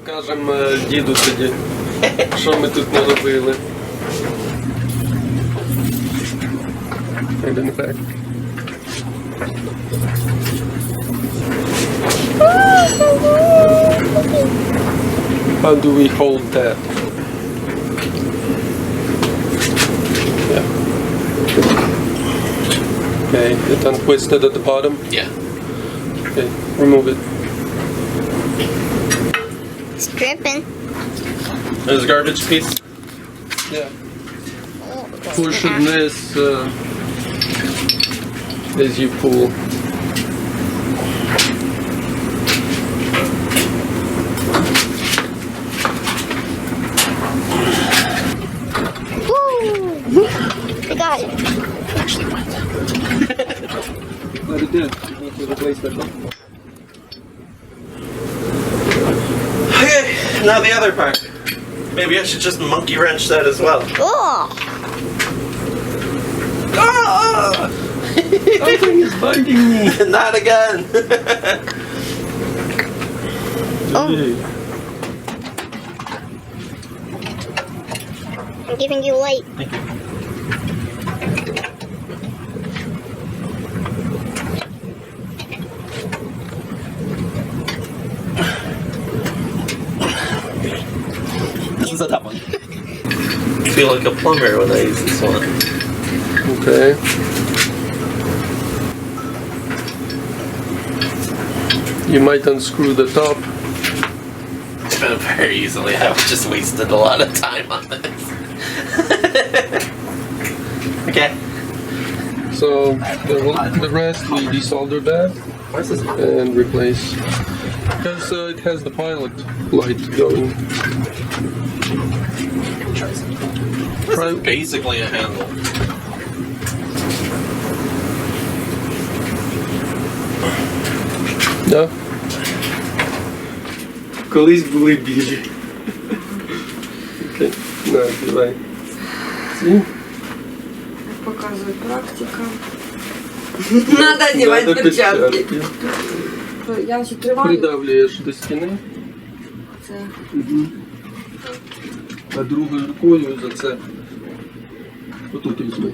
Покажемо діду тоді, що ми тут наробили. Один ефект. How do we hold that? Yeah. Okay, it's untwisted at the bottom? Yeah. Okay, remove it. It's dripping. There's a garbage piece. Yeah. Push in this as you pull. Woo! We got it. Actually went. But it did. You need to replace that one. Okay, now the other part. Maybe I should just monkey wrench that as well. Oh! Ah! Something is biting me. Not again. Oh. I'm giving you light. Thank you. This is a tough one. I feel like a plumber when I use this one. Okay. You might unscrew the top. Very easily. I've just wasted a lot of time on this. Okay. So the rest we desolder that Why is this? and replace. Because it has the pilot light going. This is basically a handle. Да? Колись були білі. Окей, надівай. Ці. Показывает практика. Надо одевать Надо перчатки. Я значит триваю. Придавлюєш до стіни, Це. а другою рукою за це. Отут візьми.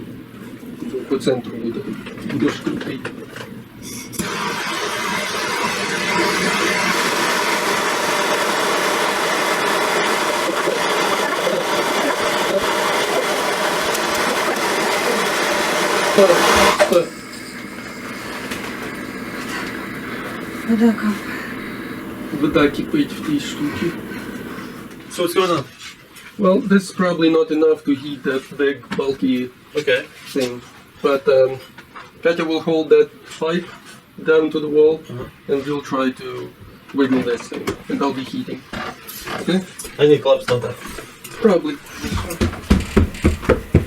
По центру буде. Будеш крутий. Вода капает. Вода кипить в тій штуці. So what's going on? Well, this is probably not enough to heat that big, bulky Okay. thing. But Katya will hold that pipe down to the wall, and we'll try to wiggle this thing, and I'll be heating. Okay? I need gloves, don't I? Probably.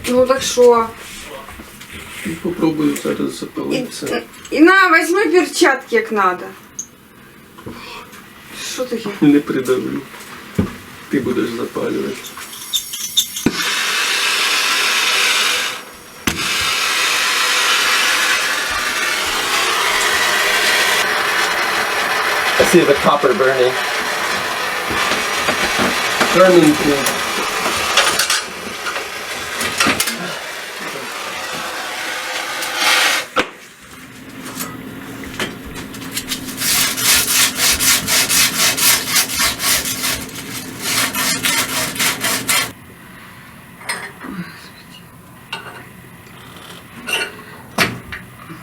Ну так що? Попробую зараз запалитися. І на, возьми перчатки як надо. Що таке? Не придавлю. Ти будеш запалювати. I see the copper burning. Burning thing.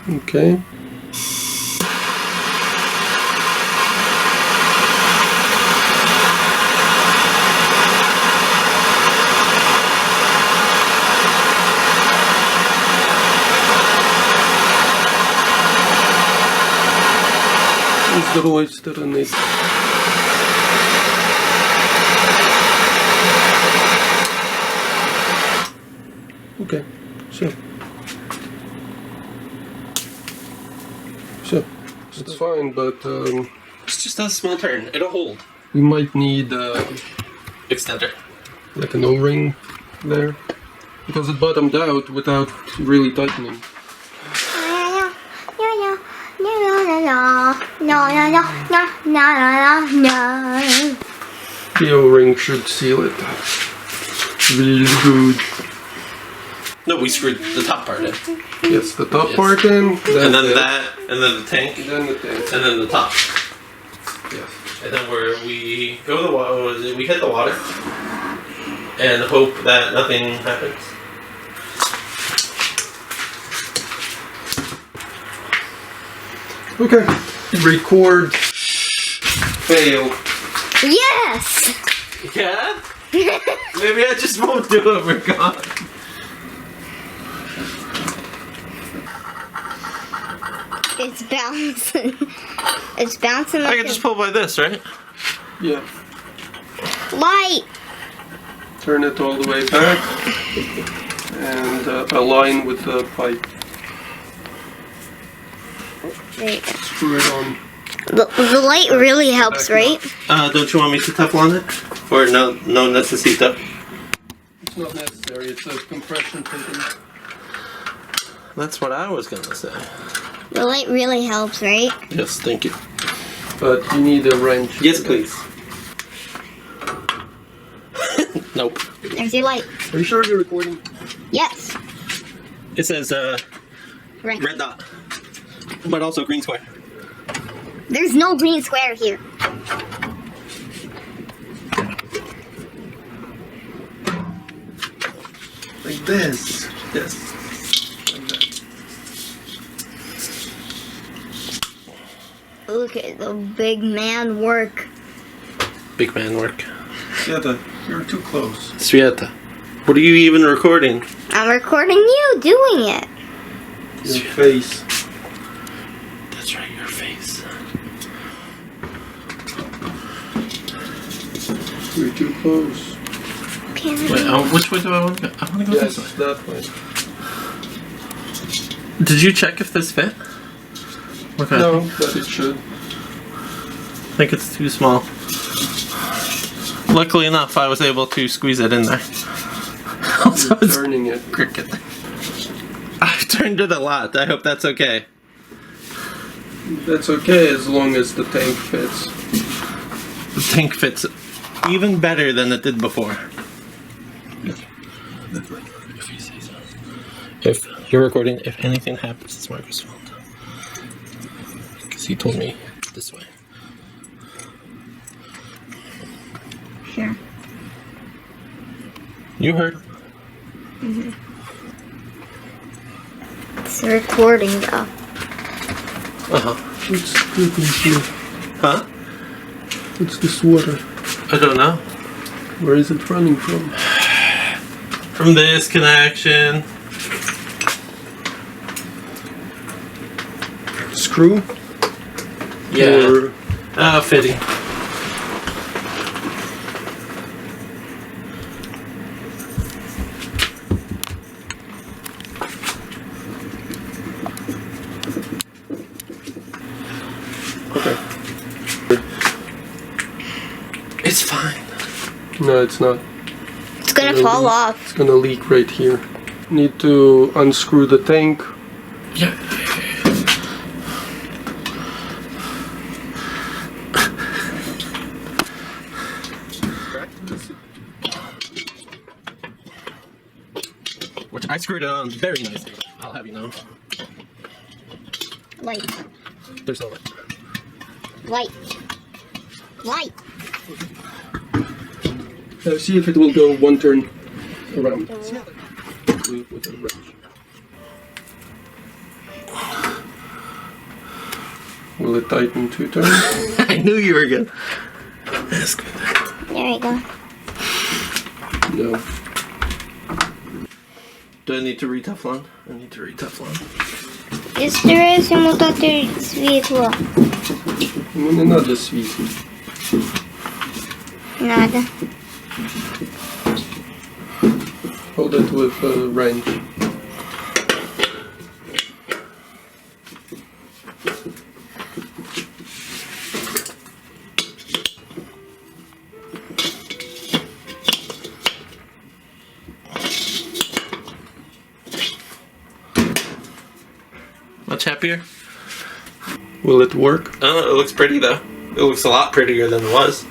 Okay. С другой стороны. Окей, все. Все. It's fine, but It's just a small turn. It'll hold. we might need Extender. like an O-ring there because it bottomed out without really tightening. The O-ring should seal it. Really good. No, we screwed the top part in. Yes, the top Yes. part in. And then it. that, and then the tank, Then the tank. and then the top. Yes. And then where we go the water, we hit the water, and hope that nothing happens. Okay. Record. Fail. Yes! Yeah? Maybe I just won't do it, we're gone. It's bouncing. It's bouncing I like can just pull by this, right? Yeah. light. Turn it all the way back and align with the pipe. There you go. Screw it on. The light really helps, right? Don't you want me to Teflon it? Or no necesito? It's not necessary. It's a compression fitting. That's what I was gonna say. The light really helps, right? Yes, thank you. But you need a wrench. Yes, please. Nope. There's your light. Are you sure you're recording? Yes. It says Right. red dot, but also green square. There's no green square here. Like this. Yes. Look at the big man work. Big man work. Sveta, you're too close. Svieta, what are you even recording? I'm recording you doing it. Your face. That's right, your face. You're too close. Okay. Wait, which way do I want to go? I want to go Yes, this way. that way. Did you check if this fit? Okay. No, but it should. I think it's too small. Luckily enough, I was able to squeeze it in there. Also, You're it's turning it. cricket. I've turned it a lot. I hope that's okay. That's okay as long as the tank fits. The tank fits even better than it did before. If you're recording, if anything happens, it's Marco's fault. Because he told me this way. Sure. You heard him. It's recording though. Uh-huh. What's dripping here? Huh? What's this water? I don't know. Where is it running from? From this connection. Screw? Yeah. Or Fitting. okay. It's fine. No, it's not. It's gonna fall off. It's gonna leak right here. Need to unscrew the tank. Yeah. Which I screwed it on very nicely. I'll have you know. Light. There's no light. Light. Light. See if it will go one turn around. With a wrench. Will it tighten 2 turns? I knew you were gonna ask me that. There you go. No. Do I need to re-Teflon? I need to re-Teflon. Стараюсь ему дать светло. Ну не надо свистеть. Надо. Hold it with a wrench. Much happier? Will it work? Oh, it looks pretty though. It looks a lot prettier than it was.